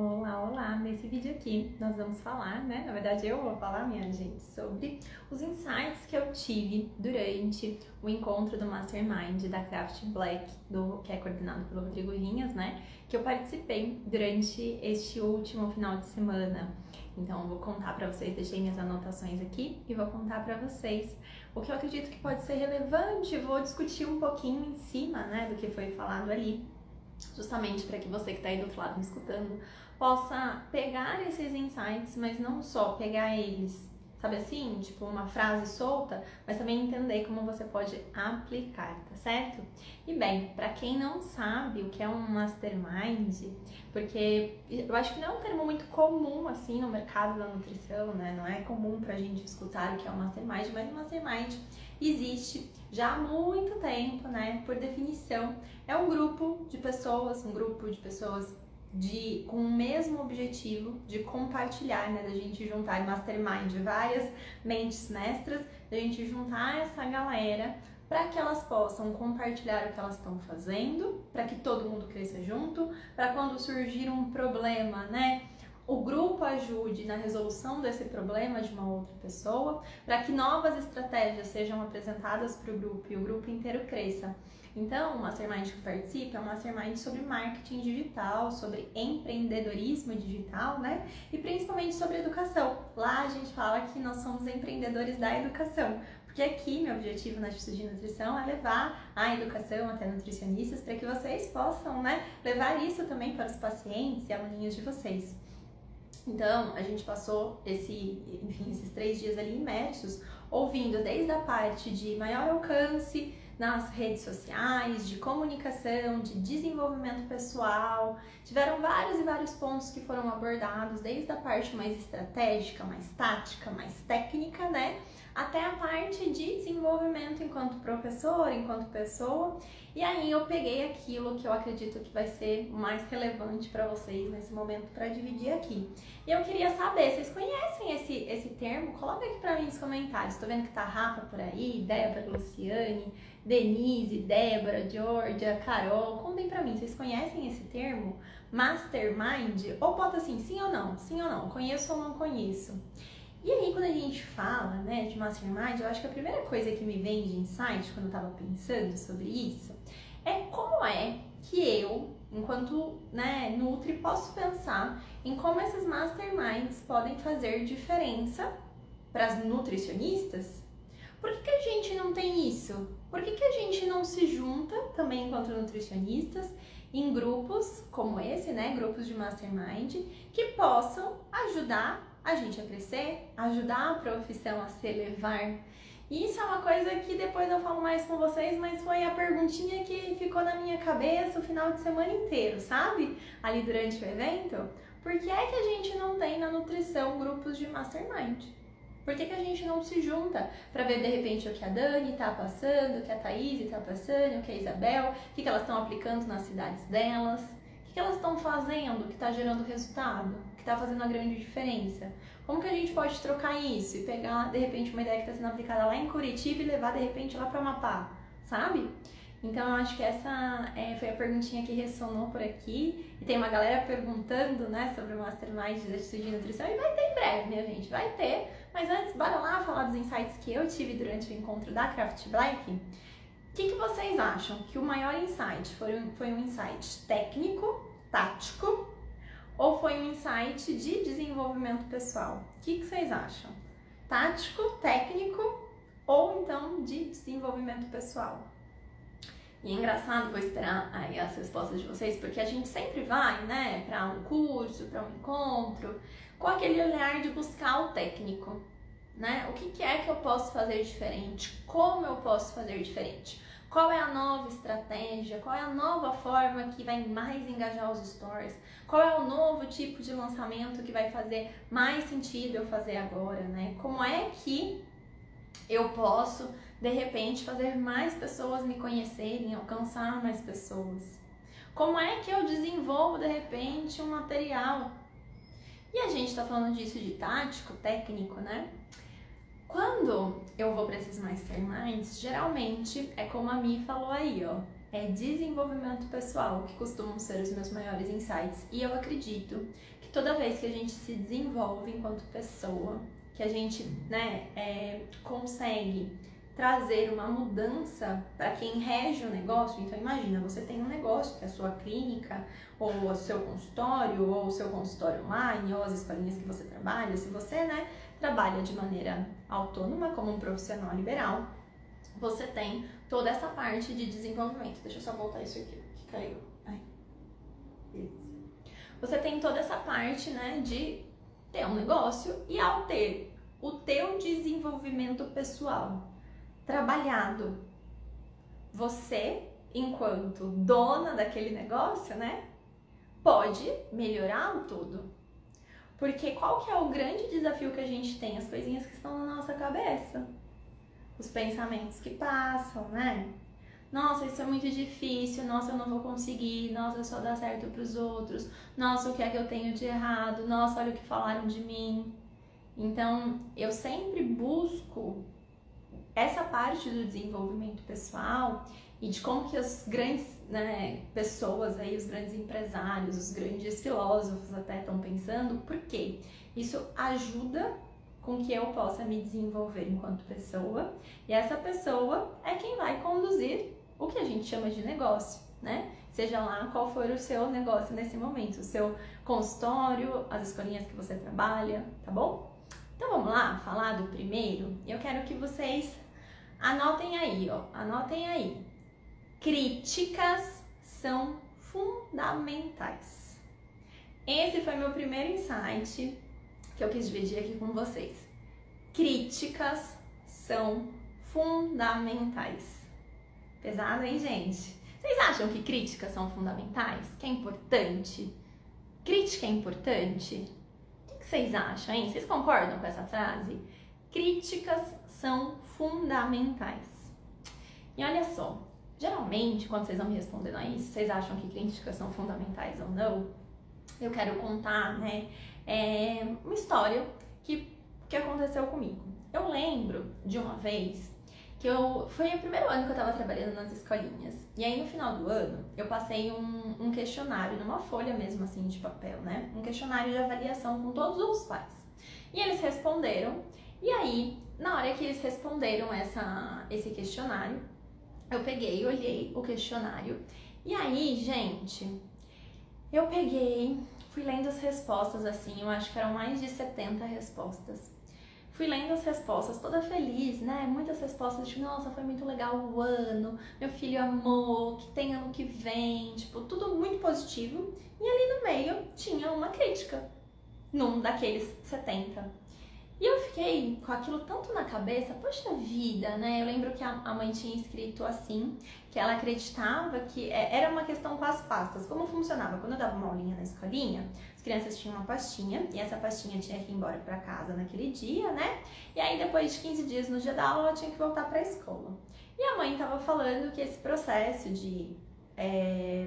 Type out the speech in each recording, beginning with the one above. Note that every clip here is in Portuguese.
Olá, olá! Nesse vídeo aqui nós vamos falar, né? Na verdade eu vou falar, minha gente, sobre os insights que eu tive durante o encontro do Mastermind da Craft Black, que é coordenado pelo Rodrigo Vinhas, né? Que eu participei durante este último final de semana. Então eu vou contar pra vocês, deixei minhas anotações aqui e vou contar pra vocês o que eu acredito que pode ser relevante. Vou discutir um pouquinho em cima, né, do que foi falado ali, justamente para que você que está aí do outro lado me escutando possa pegar esses insights, mas não só pegar eles, sabe assim, tipo uma frase solta, mas também entender como você pode aplicar, tá certo? E bem, para quem não sabe o que é um mastermind, porque eu acho que não é um termo muito comum assim no mercado da nutrição, né? Não é comum pra gente escutar o que é um mastermind, mas o mastermind existe já há muito tempo, né? Por definição, é um grupo de pessoas, com o mesmo objetivo de compartilhar, né? Da gente juntar mastermind, várias mentes mestras, da gente juntar essa galera para que elas possam compartilhar o que elas estão fazendo, para que todo mundo cresça junto, para quando surgir um problema, né? O grupo ajude na resolução desse problema de uma outra pessoa, para que novas estratégias sejam apresentadas para o grupo e o grupo inteiro cresça. Então, o Mastermind que participa é um Mastermind sobre marketing digital, sobre empreendedorismo digital, né? E principalmente sobre educação. Lá a gente fala que nós somos empreendedores da educação, porque aqui meu objetivo na Atitude de Nutrição é levar a educação até nutricionistas para que vocês possam, né, levar isso também para os pacientes e aluninhos de vocês. Então, a gente passou esses 3 dias ali imersos, ouvindo desde a parte de maior alcance nas redes sociais, de comunicação, de desenvolvimento pessoal. Tiveram vários e vários pontos que foram abordados, desde a parte mais estratégica, mais tática, mais técnica, né? Até a parte de desenvolvimento enquanto professor, enquanto pessoa. E aí eu peguei aquilo que eu acredito que vai ser mais relevante para vocês nesse momento para dividir aqui. E eu queria saber, vocês conhecem esse termo? Coloca aqui para mim nos comentários. Estou vendo que tá Rafa por aí, Débora, Luciane, Denise, Débora, Georgia, Carol. Contem para mim, vocês conhecem esse termo? Mastermind? Ou bota assim, sim ou não, conheço ou não conheço? E aí, quando a gente fala, né, de Mastermind, eu acho que a primeira coisa que me vem de insight, quando eu tava pensando sobre isso, é como é que eu, enquanto, né, Nutri, posso pensar em como esses Masterminds podem fazer diferença para as nutricionistas. Por que a gente não tem isso? Por que a gente não se junta também enquanto nutricionistas em grupos como esse, né, grupos de Mastermind, que possam ajudar a gente a crescer, ajudar a profissão a se elevar? E isso é uma coisa que depois eu falo mais com vocês, mas foi a perguntinha que ficou na minha cabeça o final de semana inteiro, sabe? Ali durante o evento. Por que é que a gente não tem na nutrição grupos de Mastermind? Por que a gente não se junta para ver de repente o que a Dani tá passando, o que a Thaís tá passando, o que a Isabel, o que elas estão aplicando nas cidades delas? O que elas estão fazendo que está gerando resultado, que está fazendo a grande diferença? Como que a gente pode trocar isso e pegar, de repente, uma ideia que está sendo aplicada lá em Curitiba e levar, de repente, lá para Amapá, sabe? Então, eu acho que essa foi a perguntinha que ressonou por aqui. E tem uma galera perguntando, né, sobre o Mastermind da Atitude de Nutrição. E vai ter em breve, minha gente, vai ter. Mas antes, bora lá falar dos insights que eu tive durante o encontro da Craft Black. O que vocês acham? Que o maior insight foi um insight técnico, tático, ou foi um insight de desenvolvimento pessoal? O que vocês acham? Tático, técnico ou então de desenvolvimento pessoal? E é engraçado, vou esperar aí as respostas de vocês, porque a gente sempre vai, né, para um curso, para um encontro, com aquele olhar de buscar o técnico, né? O que é que eu posso fazer diferente? Como eu posso fazer diferente? Qual é a nova estratégia? Qual é a nova forma que vai mais engajar os stories? Qual é o novo tipo de lançamento que vai fazer mais sentido eu fazer agora, né? Como é que eu posso, de repente, fazer mais pessoas me conhecerem, alcançar mais pessoas? Como é que eu desenvolvo, de repente, um material? E a gente tá falando disso de tático, técnico, né? Quando eu vou para esses masterminds, geralmente é como a Mi falou aí, ó. é desenvolvimento pessoal, que costumam ser os meus maiores insights. E eu acredito que toda vez que a gente se desenvolve enquanto pessoa, que a gente, consegue trazer uma mudança para quem rege o negócio. Então imagina, você tem um negócio que é a sua clínica, ou o seu consultório, ou o seu consultório online, ou as escolinhas que você trabalha. Se você, trabalha de maneira autônoma como um profissional liberal, você tem toda essa parte de desenvolvimento. Deixa eu só voltar isso aqui, que caiu. Ai. Você tem toda essa parte, de ter um negócio, e ao ter o teu desenvolvimento pessoal trabalhado, você, enquanto dona daquele negócio, pode melhorar o todo. Porque qual que é o grande desafio que a gente tem? As coisinhas que estão na nossa cabeça. Os pensamentos que passam, Nossa, isso é muito difícil, nossa, eu não vou conseguir, nossa, só dá certo pros outros, nossa, o que é que eu tenho de errado, nossa, olha o que falaram de mim. Então, eu sempre busco essa parte do desenvolvimento pessoal e de como que as grandes pessoas aí, os grandes empresários, os grandes filósofos até estão pensando, porque isso ajuda com que eu possa me desenvolver enquanto pessoa, e essa pessoa é quem vai conduzir o que a gente chama de negócio, Seja lá qual for o seu negócio nesse momento, o seu consultório, as escolinhas que você trabalha, tá bom? Então vamos lá falar do primeiro. Eu quero que vocês anotem aí, anotem aí. Críticas são fundamentais. Esse foi meu primeiro insight que eu quis dividir aqui com vocês. Críticas são fundamentais. Pesado, hein, gente? Vocês acham que críticas são fundamentais? Que é importante? Crítica é importante? O que vocês acham, hein? Vocês concordam com essa frase? Críticas são fundamentais. E olha só, geralmente, quando vocês vão me respondendo a isso, vocês acham que críticas são fundamentais ou não? Eu quero contar, uma história que aconteceu comigo. Eu lembro de uma vez que foi o primeiro ano que eu estava trabalhando nas escolinhas. E aí, no final do ano, eu passei um questionário numa folha mesmo, assim, de papel, Um questionário de avaliação com todos os pais. E eles responderam. E aí, na hora que eles responderam esse questionário, eu peguei, olhei o questionário. E aí, gente, eu peguei, fui lendo as respostas, assim, eu acho que eram mais de 70 respostas. Fui lendo as respostas, toda feliz, Muitas respostas, tipo, nossa, foi muito legal o ano, meu filho amou, que tem ano que vem, tipo, tudo muito positivo. E ali no meio tinha uma crítica, num daqueles 70. E eu fiquei com aquilo tanto na cabeça, poxa vida, Eu lembro que a mãe tinha escrito assim, que ela acreditava que era uma questão com as pastas. Como funcionava? Quando eu dava uma aulinha na escolinha, as crianças tinham uma pastinha, e essa pastinha tinha que ir embora pra casa naquele dia, E aí depois de 15 dias no dia da aula, ela tinha que voltar pra escola. E a mãe tava falando que esse processo de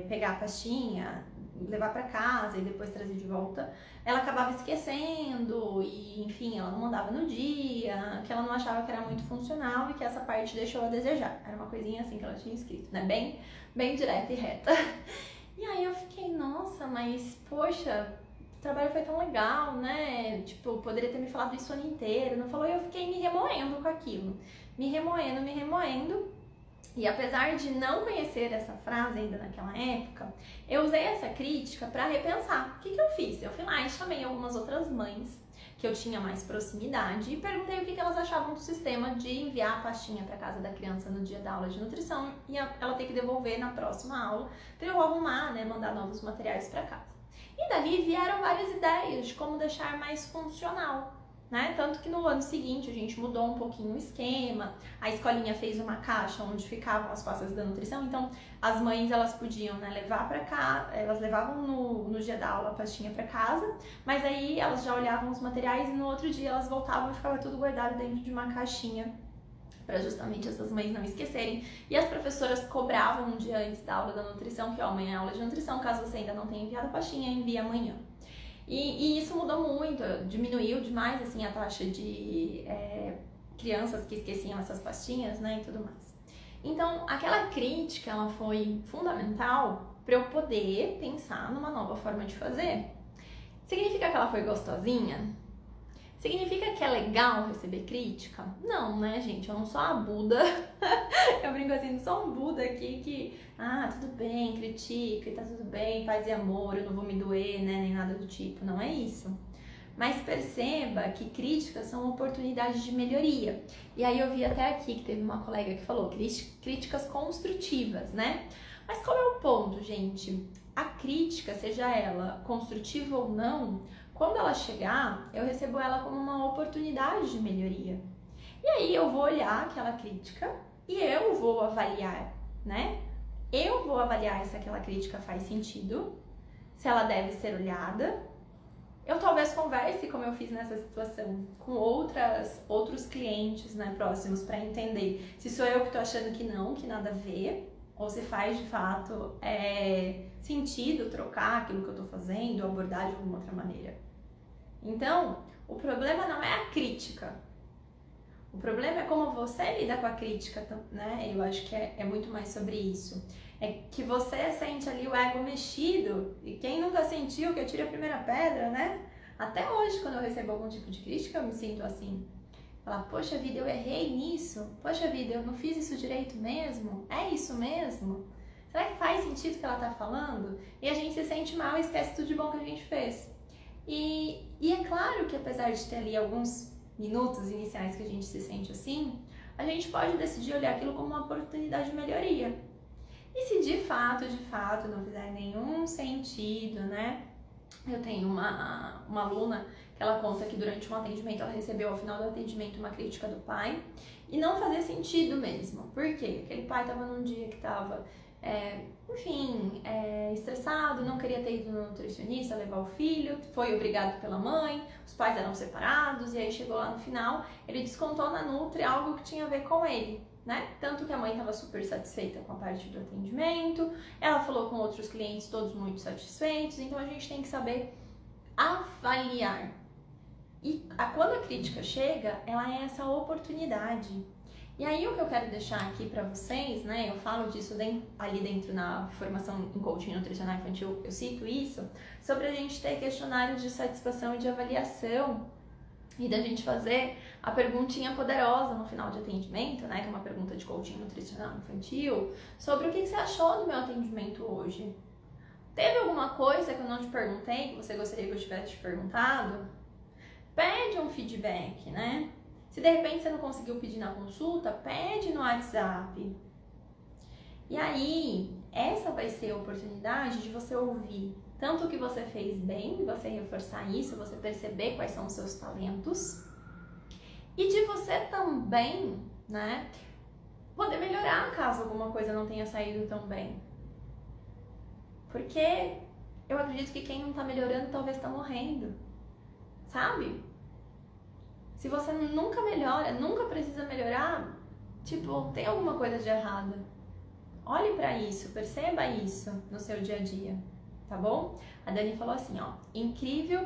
pegar a pastinha, levar pra casa e depois trazer de volta, ela acabava esquecendo e, enfim, ela não mandava no dia, que ela não achava que era muito funcional e que essa parte deixou a desejar. Era uma coisinha assim que ela tinha escrito, Bem direta e reta. E aí eu fiquei, nossa, mas, poxa, o trabalho foi tão legal, Tipo, poderia ter me falado isso o ano inteiro, não falou, e eu fiquei me remoendo com aquilo. Me remoendo. E apesar de não conhecer essa frase ainda naquela época, eu usei essa crítica para repensar. O que eu fiz? Eu fui lá e chamei algumas outras mães que eu tinha mais proximidade e perguntei o que elas achavam do sistema de enviar a pastinha para casa da criança no dia da aula de nutrição e ela ter que devolver na próxima aula para eu arrumar, mandar novos materiais para casa. E dali vieram várias ideias de como deixar mais funcional. Tanto que no ano seguinte a gente mudou um pouquinho o esquema, a escolinha fez uma caixa onde ficavam as pastas da nutrição, então as mães elas podiam levar para cá, elas levavam no dia da aula a pastinha para casa, mas aí elas já olhavam os materiais e no outro dia elas voltavam e ficava tudo guardado dentro de uma caixinha para justamente essas mães não esquecerem. E as professoras cobravam um dia antes da aula da nutrição, que amanhã é aula de nutrição, caso você ainda não tenha enviado a pastinha, envie amanhã. E isso mudou muito, diminuiu demais assim, a taxa de crianças que esqueciam essas pastinhas, e tudo mais. Então, aquela crítica, ela foi fundamental para eu poder pensar numa nova forma de fazer. Significa que ela foi gostosinha? Significa que é legal receber crítica? Não, né, gente? Eu não sou a Buda. Eu brinco assim, não sou um Buda aqui que, tudo bem, critica e tá tudo bem, paz e amor, eu não vou me doer, né, nem nada do tipo. Não é isso. Mas perceba que críticas são oportunidades de melhoria. E aí eu vi até aqui que teve uma colega que falou críticas construtivas, né? Mas qual é o ponto, gente? A crítica, seja ela construtiva ou não, quando ela chegar, eu recebo ela como uma oportunidade de melhoria. E aí eu vou olhar aquela crítica e eu vou avaliar, né? Eu vou avaliar se aquela crítica faz sentido, se ela deve ser olhada. Eu talvez converse, como eu fiz nessa situação, com outros clientes, né, próximos, para entender se sou eu que tô achando que não, que nada a ver, ou se faz de fato sentido trocar aquilo que eu tô fazendo, ou abordar de alguma outra maneira. Então, o problema não é a crítica. O problema é como você lida com a crítica, né? Eu acho que é muito mais sobre isso. É que você sente ali o ego mexido, e quem nunca sentiu que eu tire a primeira pedra, né? Até hoje, quando eu recebo algum tipo de crítica, eu me sinto assim. Falar, poxa vida, eu errei nisso? Poxa vida, eu não fiz isso direito mesmo? É isso mesmo? Será que faz sentido o que ela tá falando? E a gente se sente mal e esquece tudo de bom que a gente fez. E é claro que apesar de ter ali alguns minutos iniciais que a gente se sente assim, a gente pode decidir olhar aquilo como uma oportunidade de melhoria. E se de fato não fizer nenhum sentido, né? Eu tenho uma aluna que ela conta que durante um atendimento ela recebeu ao final do atendimento uma crítica do pai e não fazia sentido mesmo. Por quê? Aquele pai estava num dia que estava, estressado, não queria ter ido no nutricionista levar o filho, foi obrigado pela mãe, os pais eram separados e aí chegou lá no final, ele descontou na Nutri algo que tinha a ver com ele. Né? Tanto que a mãe estava super satisfeita com a parte do atendimento, ela falou com outros clientes todos muito satisfeitos, então a gente tem que saber avaliar. E quando a crítica chega, ela é essa oportunidade. E aí o que eu quero deixar aqui para vocês, né? Eu falo disso ali dentro na formação em coaching nutricional infantil, eu cito isso, sobre a gente ter questionários de satisfação e de avaliação. E da gente fazer a perguntinha poderosa no final de atendimento, né? Que é uma pergunta de coaching nutricional infantil, sobre o que você achou do meu atendimento hoje. Teve alguma coisa que eu não te perguntei, que você gostaria que eu tivesse te perguntado? Pede um feedback, né? Se de repente você não conseguiu pedir na consulta, pede no WhatsApp. E aí, essa vai ser a oportunidade de você ouvir tanto o que você fez bem, você reforçar isso, você perceber quais são os seus talentos e de você também, né, poder melhorar caso alguma coisa não tenha saído tão bem. Porque eu acredito que quem não tá melhorando talvez tá morrendo, sabe? Se você nunca melhora, nunca precisa melhorar, tipo, tem alguma coisa de errado. Olhe pra isso, perceba isso no seu dia a dia. Tá bom? A Dani falou assim, ó, incrível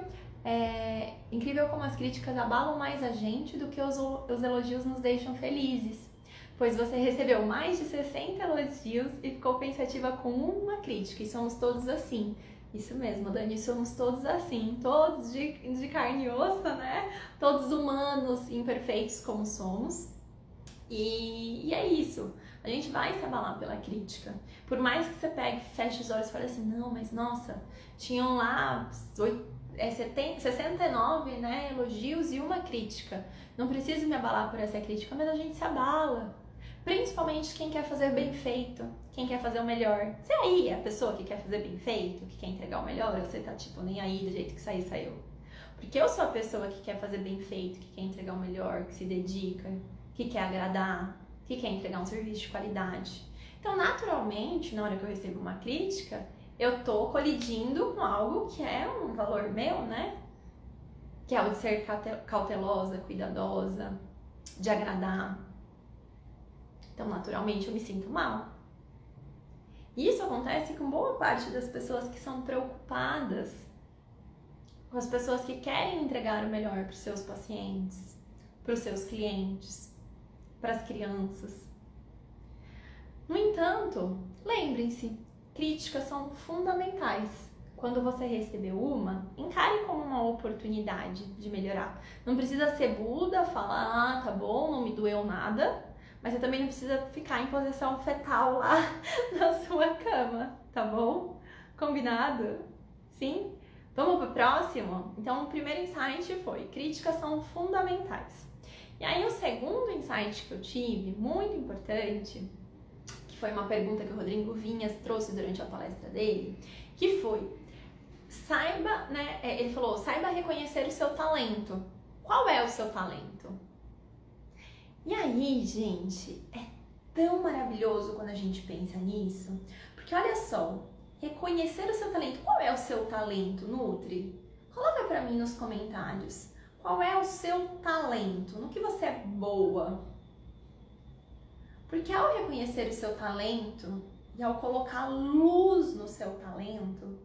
como as críticas abalam mais a gente do que os elogios nos deixam felizes, pois você recebeu mais de 60 elogios e ficou pensativa com uma crítica, e somos todos assim. Isso mesmo, Dani, somos todos assim, todos de carne e osso, né? Todos humanos, imperfeitos como somos. E é isso. A gente vai se abalar pela crítica. Por mais que você pegue, feche os olhos e fale assim, não, mas nossa, tinham lá 69, né, elogios e uma crítica. Não preciso me abalar por essa crítica, mas a gente se abala. Principalmente quem quer fazer bem feito, quem quer fazer o melhor. Você aí é a pessoa que quer fazer bem feito, que quer entregar o melhor, ou você tá tipo, nem aí, do jeito que sair, saiu. Porque eu sou a pessoa que quer fazer bem feito, que quer entregar o melhor, que se dedica, que quer agradar, que quer entregar um serviço de qualidade. Então, naturalmente, na hora que eu recebo uma crítica, eu tô colidindo com algo que é um valor meu, né? Que é o de ser cautelosa, cuidadosa, de agradar. Então, naturalmente, eu me sinto mal. E isso acontece com boa parte das pessoas que são preocupadas, com as pessoas que querem entregar o melhor para os seus pacientes, para os seus clientes, para as crianças. No entanto, lembrem-se, críticas são fundamentais. Quando você recebeu uma, encare como uma oportunidade de melhorar. Não precisa ser Buda, falar, tá bom, não me doeu nada, mas você também não precisa ficar em posição fetal lá na sua cama, tá bom? Combinado? Sim? Vamos pro próximo? Então, o primeiro insight foi: críticas são fundamentais. E aí, o segundo insight que eu tive, muito importante, que foi uma pergunta que o Rodrigo Vinhas trouxe durante a palestra dele, que foi: saiba, né? Ele falou, saiba reconhecer o seu talento. Qual é o seu talento? E aí, gente, é tão maravilhoso quando a gente pensa nisso, porque olha só, reconhecer o seu talento. Qual é o seu talento, Nutri? Coloca pra mim nos comentários. Qual é o seu talento? No que você é boa? Porque ao reconhecer o seu talento e ao colocar luz no seu talento,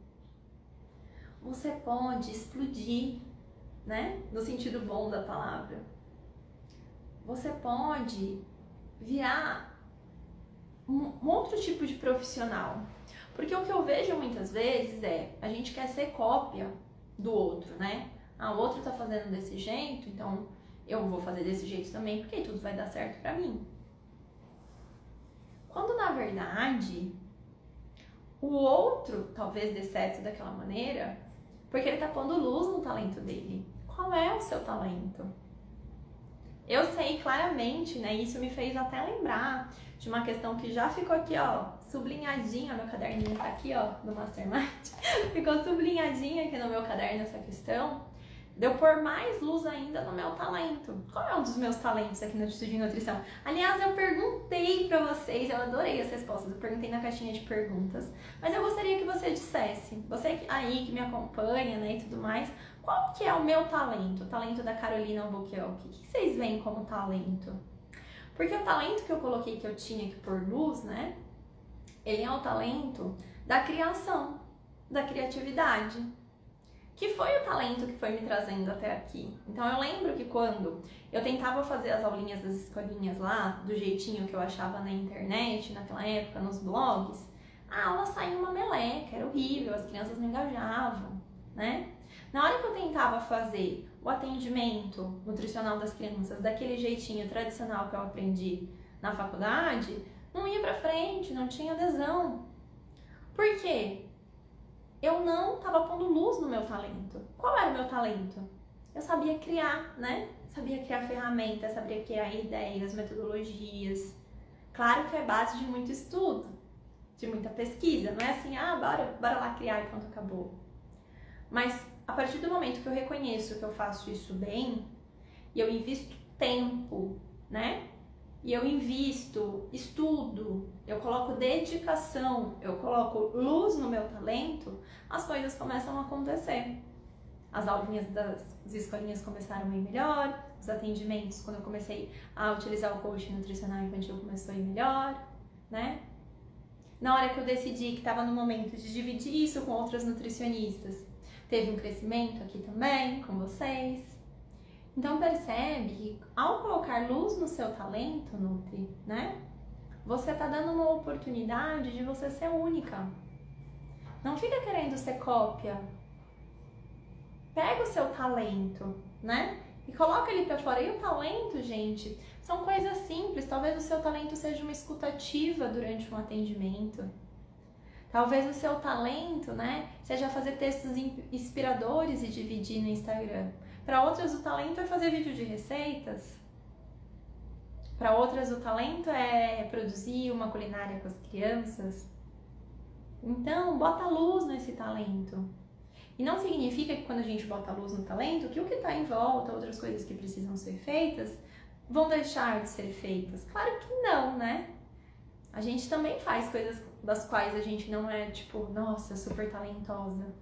você pode explodir, né? No sentido bom da palavra. Você pode virar um outro tipo de profissional. Porque o que eu vejo muitas vezes é, a gente quer ser cópia do outro, né? Ah, o outro tá fazendo desse jeito, então eu vou fazer desse jeito também, porque tudo vai dar certo pra mim. Quando na verdade, o outro talvez dê certo daquela maneira, porque ele tá pondo luz no talento dele. Qual é o seu talento? Eu sei claramente, né? Isso me fez até lembrar de uma questão que já ficou aqui, ó, sublinhadinha. Meu caderninho tá aqui, ó, do Mastermind. Ficou sublinhadinha aqui no meu caderno essa questão de eu pôr mais luz ainda no meu talento. Qual é um dos meus talentos aqui no Atitude de Nutrição? Aliás, eu perguntei pra vocês, eu adorei as respostas, eu perguntei na caixinha de perguntas, mas eu gostaria que você dissesse, você aí que me acompanha, né, e tudo mais, qual que é o meu talento? O talento da Carolina Albuquerque. O que vocês veem como talento? Porque o talento que eu coloquei que eu tinha que pôr luz, né, ele é o talento da criação, da criatividade, que foi o talento que foi me trazendo até aqui. Então eu lembro que quando eu tentava fazer as aulinhas das escolinhas lá, do jeitinho que eu achava na internet, naquela época, nos blogs, a aula saía uma meleca, era horrível, as crianças não engajavam, né? Na hora que eu tentava fazer o atendimento nutricional das crianças daquele jeitinho tradicional que eu aprendi na faculdade, não ia pra frente, não tinha adesão. Por quê? Eu não estava pondo luz no meu talento. Qual era o meu talento? Eu sabia criar, né? Sabia criar ferramentas, sabia criar ideias, metodologias. Claro que é base de muito estudo, de muita pesquisa. Não é assim, bora lá criar e pronto, acabou. Mas a partir do momento que eu reconheço que eu faço isso bem, e eu invisto tempo, né? E eu invisto, estudo, eu coloco dedicação, eu coloco luz no meu talento, as coisas começam a acontecer. As aulinhas das escolinhas começaram a ir melhor, os atendimentos, quando eu comecei a utilizar o coaching nutricional infantil, começou a ir melhor, né? Na hora que eu decidi que estava no momento de dividir isso com outras nutricionistas, teve um crescimento aqui também com vocês. Então percebe que ao colocar luz no seu talento, Nutri, né? Você tá dando uma oportunidade de você ser única. Não fica querendo ser cópia. Pega o seu talento, né? E coloca ele pra fora. E o talento, gente, são coisas simples. Talvez o seu talento seja uma escutativa durante um atendimento. Talvez o seu talento, né, seja fazer textos inspiradores e dividir no Instagram. Para outras, o talento é fazer vídeo de receitas. Para outras, o talento é produzir uma culinária com as crianças. Então, bota luz nesse talento. E não significa que quando a gente bota luz no talento, que o que está em volta, outras coisas que precisam ser feitas, vão deixar de ser feitas. Claro que não, né? A gente também faz coisas das quais a gente não é, tipo, nossa, super talentosa.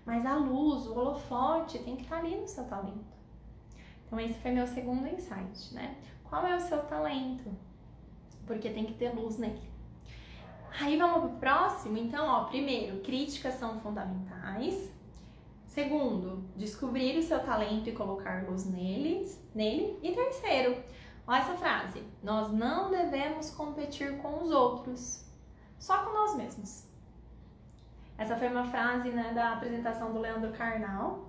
Mas a luz, o holofote tem que estar ali no seu talento. Então esse foi meu segundo insight, né? Qual é o seu talento? Porque tem que ter luz nele. Aí vamos pro próximo? Então, ó, primeiro, críticas são fundamentais. Segundo, descobrir o seu talento e colocar luz nele. E terceiro, Olha essa frase. Nós não devemos competir com os outros, só com nós mesmos. Essa foi uma frase, né, da apresentação do Leandro Carnal.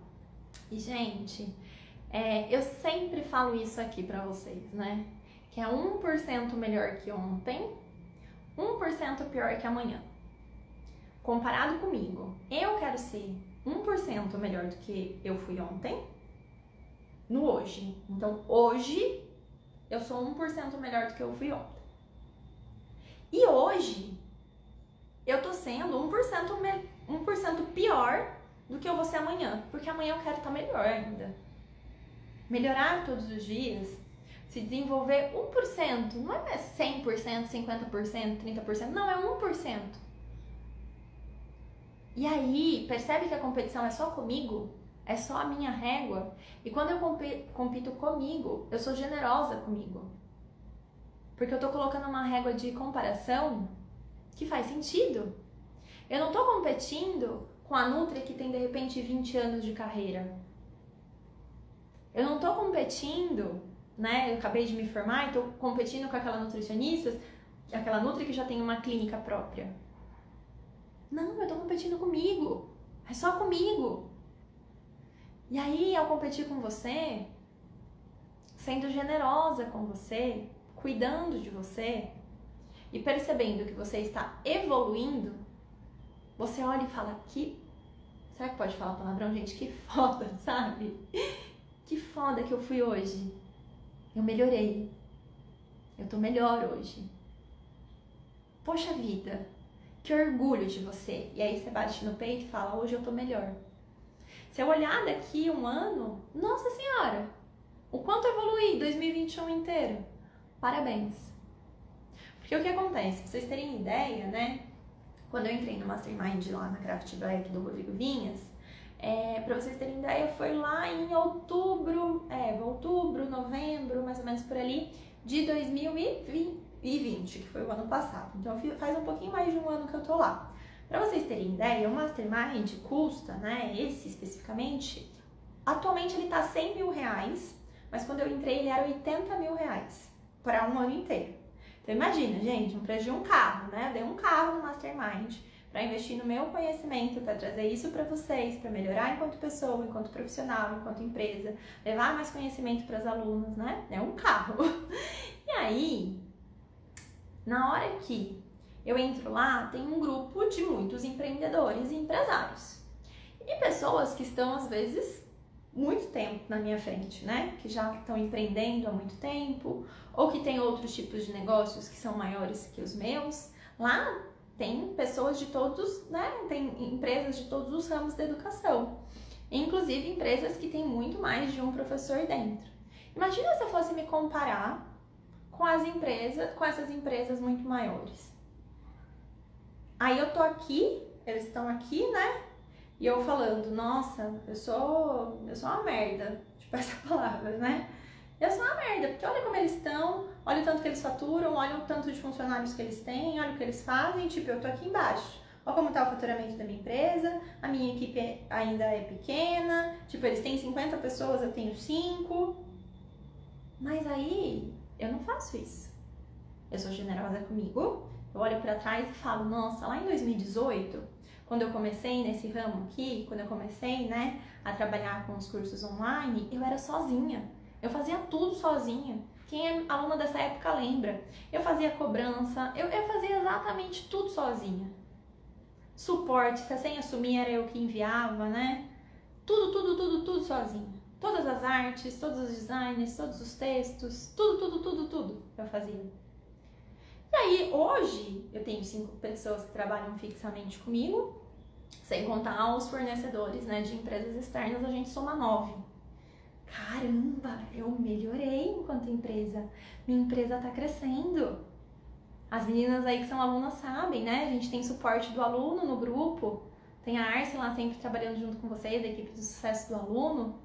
E, gente, eu sempre falo isso aqui pra vocês, né? Que é 1% melhor que ontem, 1% pior que amanhã. Comparado comigo, eu quero ser 1% melhor do que eu fui ontem, no hoje. Então, hoje, eu sou 1% melhor do que eu fui ontem. E hoje, eu tô sendo 1% pior do que eu vou ser amanhã. Porque amanhã eu quero estar melhor ainda. Melhorar todos os dias, se desenvolver 1%. Não é 100%, 50%, 30%. Não, é 1%. E aí, percebe que a competição é só comigo? É só a minha régua? E quando eu compito comigo, eu sou generosa comigo. Porque eu tô colocando uma régua de comparação que faz sentido. Eu não tô competindo com a Nutri que tem, de repente, 20 anos de carreira. Eu não tô competindo, né? Eu acabei de me formar e tô competindo com aquela nutricionista, aquela Nutri que já tem uma clínica própria. Não, eu tô competindo comigo. É só comigo. E aí, ao competir com você, sendo generosa com você, cuidando de você e percebendo que você está evoluindo, você olha e fala, será que pode falar palavrão, gente? Que foda, sabe? Que foda que eu fui hoje. Eu melhorei. Eu tô melhor hoje. Poxa vida, que orgulho de você. E aí você bate no peito e fala, hoje eu tô melhor. Se eu olhar daqui um ano, nossa senhora, o quanto eu evoluí 2021 inteiro. Parabéns. Porque o que acontece, pra vocês terem ideia, né? Quando eu entrei no Mastermind lá na Craft Black do Rodrigo Vinhas, pra vocês terem ideia, foi lá em outubro, novembro, mais ou menos por ali, de 2020, que foi o ano passado. Então faz um pouquinho mais de um ano que eu tô lá. Pra vocês terem ideia, o Mastermind custa, né, esse especificamente, atualmente ele tá R$100.000, mas quando eu entrei ele era R$80.000 para um ano inteiro. Então imagina, gente, um preço de um carro, né? Eu dei um carro no Mastermind para investir no meu conhecimento, para trazer isso para vocês, para melhorar enquanto pessoa, enquanto profissional, enquanto empresa, levar mais conhecimento para as alunas, né? É um carro. E aí, na hora que eu entro lá, tem um grupo de muitos empreendedores e empresários. E pessoas que estão, às vezes, muito tempo na minha frente, né? Que já estão empreendendo há muito tempo, ou que tem outros tipos de negócios que são maiores que os meus. Lá tem pessoas de todos, né? Tem empresas de todos os ramos da educação. Inclusive empresas que têm muito mais de um professor dentro. Imagina se eu fosse me comparar com essas empresas muito maiores. Aí eu tô aqui, eles estão aqui, né? E eu falando, nossa, eu sou uma merda, tipo essa palavra, né? Eu sou uma merda, porque olha como eles estão, olha o tanto que eles faturam, olha o tanto de funcionários que eles têm, olha o que eles fazem, tipo, eu tô aqui embaixo. Olha como tá o faturamento da minha empresa, a minha equipe ainda é pequena, tipo, eles têm 50 pessoas, eu tenho 5. Mas aí, eu não faço isso. Eu sou generosa comigo, eu olho pra trás e falo, nossa, lá em 2018, quando eu comecei nesse ramo aqui, quando eu comecei, né, a trabalhar com os cursos online, eu era sozinha. Eu fazia tudo sozinha. Quem é aluna dessa época lembra. Eu fazia cobrança, eu fazia exatamente tudo sozinha. Suporte, se a senha sumir era eu que enviava, né? Tudo sozinha. Todas as artes, todos os designs, todos os textos, tudo eu fazia. E aí, hoje, eu tenho 5 pessoas que trabalham fixamente comigo, sem contar os fornecedores, né, de empresas externas, a gente soma 9. Caramba, eu melhorei enquanto empresa. Minha empresa tá crescendo. As meninas aí que são alunas sabem, né? A gente tem suporte do aluno no grupo. Tem a Arce lá sempre trabalhando junto com vocês, da equipe de sucesso do aluno.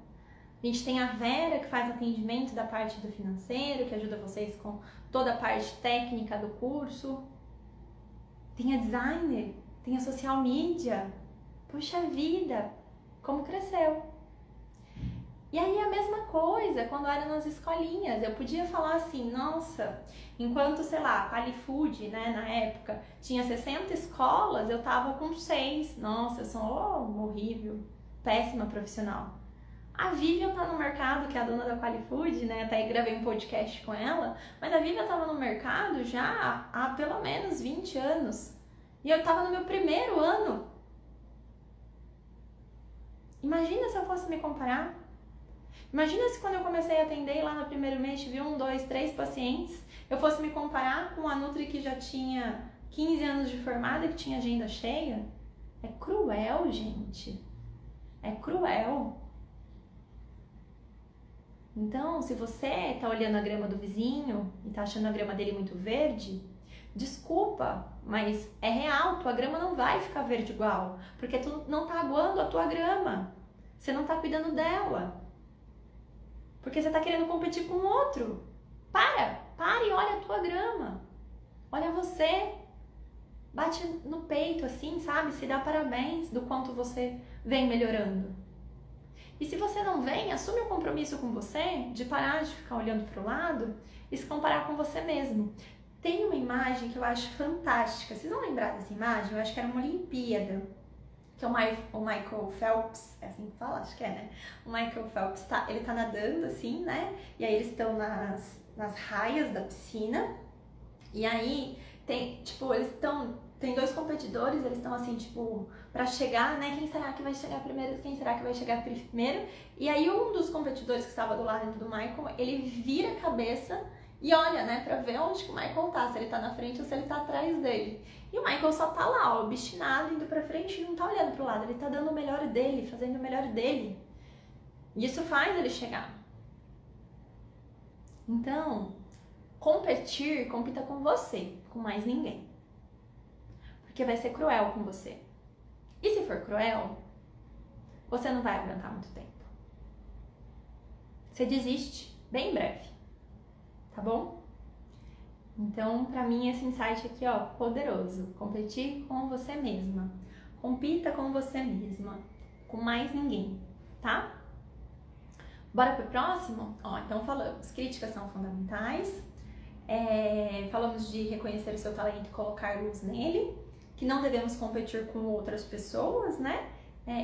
A gente tem a Vera, que faz atendimento da parte do financeiro, que ajuda vocês com toda a parte técnica do curso. Tem a designer, tem a social media. Puxa vida, como cresceu. E aí a mesma coisa quando era nas escolinhas, eu podia falar assim, nossa, enquanto, sei lá, a Qualifood, né, na época, tinha 60 escolas, eu tava com 6, nossa, eu sou horrível, péssima profissional. A Vivian tá no mercado, que é a dona da Qualifood, né, até gravei um podcast com ela, mas a Vivian tava no mercado já há pelo menos 20 anos, e eu tava no meu primeiro ano. Imagina se eu fosse me comparar. Imagina se quando eu comecei a atender lá no primeiro mês, tive 1, 2, 3 pacientes, eu fosse me comparar com a Nutri que já tinha 15 anos de formada e que tinha agenda cheia. É cruel, gente. É cruel. Então, se você tá olhando a grama do vizinho e tá achando a grama dele muito verde, desculpa, mas é real, tua grama não vai ficar verde igual, porque tu não tá aguando a tua grama. Você não tá cuidando dela. Porque você tá querendo competir com o outro. Para e olha a tua grama. Olha você. Bate no peito assim, sabe? Se dá parabéns do quanto você vem melhorando. E se você não vem, assume um compromisso com você de parar de ficar olhando pro lado e se comparar com você mesmo. Tem uma imagem que eu acho fantástica. Vocês vão lembrar dessa imagem? Eu acho que era uma Olimpíada. Que o Michael Phelps, é assim que fala? Acho que é, né? O Michael Phelps, ele tá nadando assim, né? E aí eles estão nas raias da piscina. E aí tem, tipo, tem 2 competidores, eles estão assim, tipo, pra chegar, né? Quem será que vai chegar primeiro? Quem será que vai chegar primeiro? E aí um dos competidores que estava do lado do Michael, ele vira a cabeça e olha, né, pra ver onde que o Michael tá, se ele tá na frente ou se ele tá atrás dele. E o Michael só tá lá, ó, obstinado, indo pra frente e não tá olhando pro lado, ele tá dando o melhor dele, fazendo o melhor dele. E isso faz ele chegar. Então, compita com você, com mais ninguém. Porque vai ser cruel com você. E se for cruel, você não vai aguentar muito tempo. Você desiste bem em breve. Tá bom? Então, pra mim, esse insight aqui, ó, poderoso. Competir com você mesma. Compita com você mesma. Com mais ninguém, tá? Bora pro próximo? Ó, então falamos, críticas são fundamentais. Falamos de reconhecer o seu talento e colocar luz nele. Que não devemos competir com outras pessoas, né?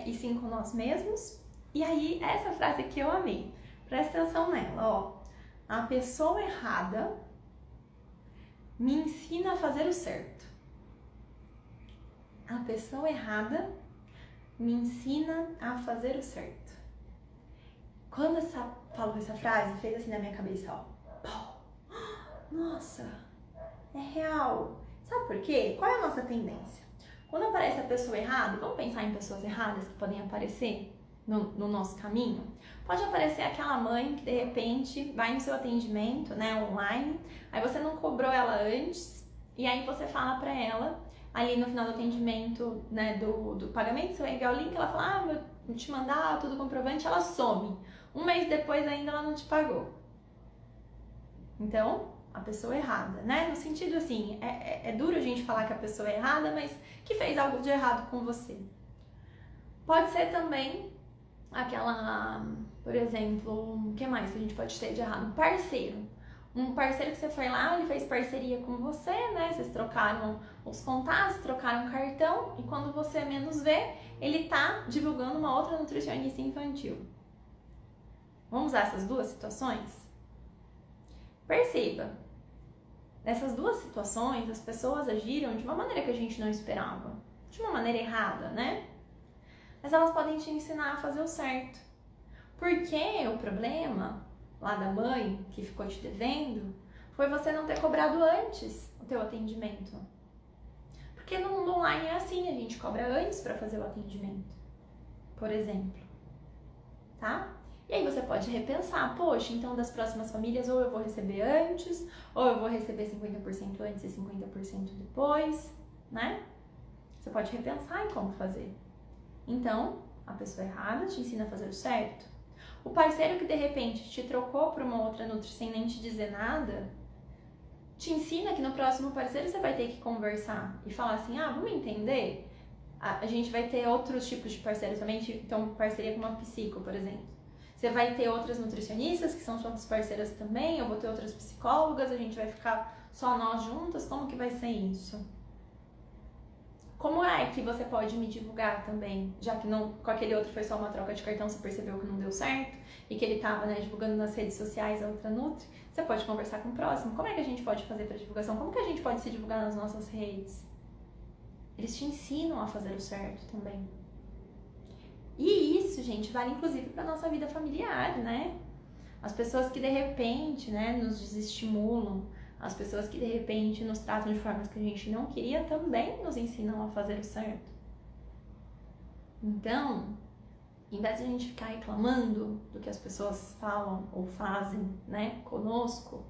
E sim com nós mesmos. E aí, essa frase aqui eu amei. Presta atenção nela, ó. A pessoa errada me ensina a fazer o certo. A pessoa errada me ensina a fazer o certo. Quando falou essa frase, fez assim na minha cabeça, ó. Nossa, é real. Sabe por quê? Qual é a nossa tendência? Quando aparece a pessoa errada, vamos pensar em pessoas erradas que podem aparecer no nosso caminho? Pode aparecer aquela mãe que de repente vai no seu atendimento, né, online, aí você não cobrou ela antes, e aí você fala pra ela, ali no final do atendimento, né, do pagamento, você vai enviar o link, ela fala, vou te mandar tudo comprovante, ela some. Um mês depois ainda ela não te pagou. Então, a pessoa errada, né? No sentido assim, é duro a gente falar que a pessoa é errada, mas que fez algo de errado com você. Pode ser também aquela, por exemplo, o que mais que a gente pode ter de errado? Um parceiro. Um parceiro que você foi lá, ele fez parceria com você, né? Vocês trocaram os contatos, trocaram cartão e quando você menos vê, ele tá divulgando uma outra nutricionista infantil. Vamos usar essas 2 situações? Perceba, nessas 2 situações, as pessoas agiram de uma maneira que a gente não esperava. De uma maneira errada, né? Mas elas podem te ensinar a fazer o certo. Porque o problema lá da mãe, que ficou te devendo, foi você não ter cobrado antes o teu atendimento. Porque no mundo online é assim, a gente cobra antes para fazer o atendimento, por exemplo. Tá? E aí você pode repensar, poxa, então das próximas famílias ou eu vou receber antes, ou eu vou receber 50% antes e 50% depois, né? Você pode repensar em como fazer. Então, a pessoa errada te ensina a fazer o certo. O parceiro que de repente te trocou por uma outra nutri sem nem te dizer nada, te ensina que no próximo parceiro você vai ter que conversar e falar assim, vamos entender? A gente vai ter outros tipos de parceiros também, então parceria com uma psico, por exemplo. Você vai ter outras nutricionistas que são suas parceiras também, eu vou ter outras psicólogas, a gente vai ficar só nós juntas, como que vai ser isso? Como é que você pode me divulgar também? Já que não, com aquele outro foi só uma troca de cartão, você percebeu que não deu certo e que ele tava, né, divulgando nas redes sociais a outra Nutri, você pode conversar com o próximo. Como é que a gente pode fazer para divulgação? Como que a gente pode se divulgar nas nossas redes? Eles te ensinam a fazer o certo também. E isso, gente, vale inclusive para nossa vida familiar, né? As pessoas que de repente, né, nos desestimulam, as pessoas que de repente nos tratam de formas que a gente não queria também nos ensinam a fazer o certo. Então, em vez de a gente ficar reclamando do que as pessoas falam ou fazem, né, conosco,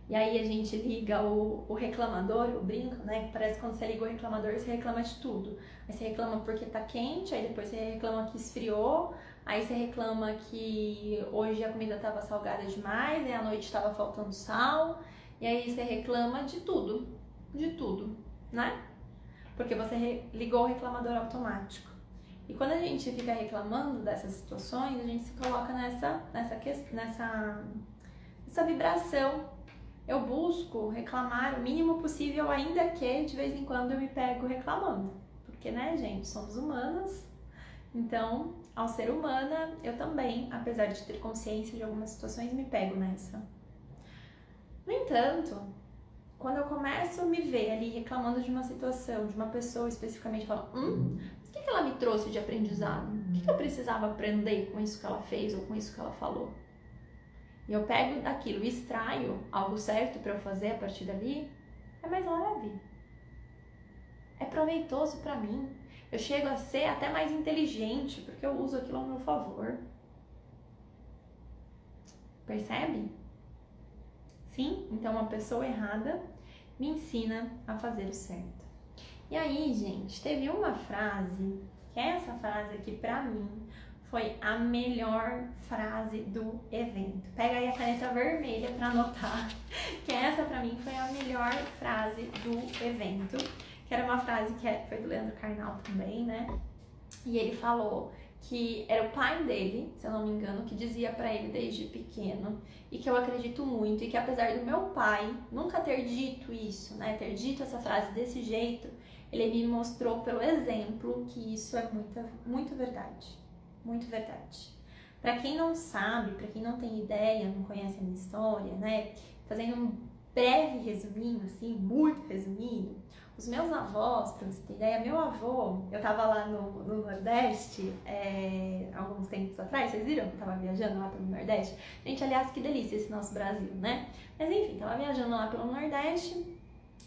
e aí a gente liga o reclamador, eu brinco, né, que parece que quando você liga o reclamador, você reclama de tudo. Aí você reclama porque tá quente, aí depois você reclama que esfriou, aí você reclama que hoje a comida tava salgada demais, e à noite tava faltando sal, e aí você reclama de tudo, né? Porque você ligou o reclamador automático. E quando a gente fica reclamando dessas situações, a gente se coloca nessa vibração. Eu busco reclamar o mínimo possível, ainda que de vez em quando eu me pego reclamando. Porque, né, gente, somos humanas. Então, ao ser humana, eu também, apesar de ter consciência de algumas situações, me pego nessa. No entanto, quando eu começo a me ver ali reclamando de uma situação, de uma pessoa especificamente, eu falo, mas o que ela me trouxe de aprendizado? O que eu precisava aprender com isso que ela fez ou com isso que ela falou? E eu pego daquilo e extraio algo certo para eu fazer a partir dali, é mais leve. É proveitoso para mim. Eu chego a ser até mais inteligente, porque eu uso aquilo ao meu favor. Percebe? Sim? Então uma pessoa errada me ensina a fazer o certo. E aí, gente, teve uma frase, que essa frase aqui pra mim foi a melhor frase do evento. Pega aí a caneta vermelha pra anotar, que essa pra mim foi a melhor frase do evento. Que era uma frase que foi do Leandro Carnal também, né? E ele falou que era o pai dele, se eu não me engano, que dizia pra ele desde pequeno, e que eu acredito muito, e que apesar do meu pai nunca ter dito isso, né, ter dito essa frase desse jeito, ele me mostrou pelo exemplo que isso é muito verdade, muito verdade. Pra quem não sabe, pra quem não tem ideia, não conhece a minha história, né, fazendo um breve resuminho, assim, muito resumido, os meus avós, pra você ter ideia, meu avô, eu tava lá no Nordeste, alguns tempos atrás, vocês viram que eu tava viajando lá pelo Nordeste? Gente, aliás, que delícia esse nosso Brasil, né? Mas enfim, tava viajando lá pelo Nordeste,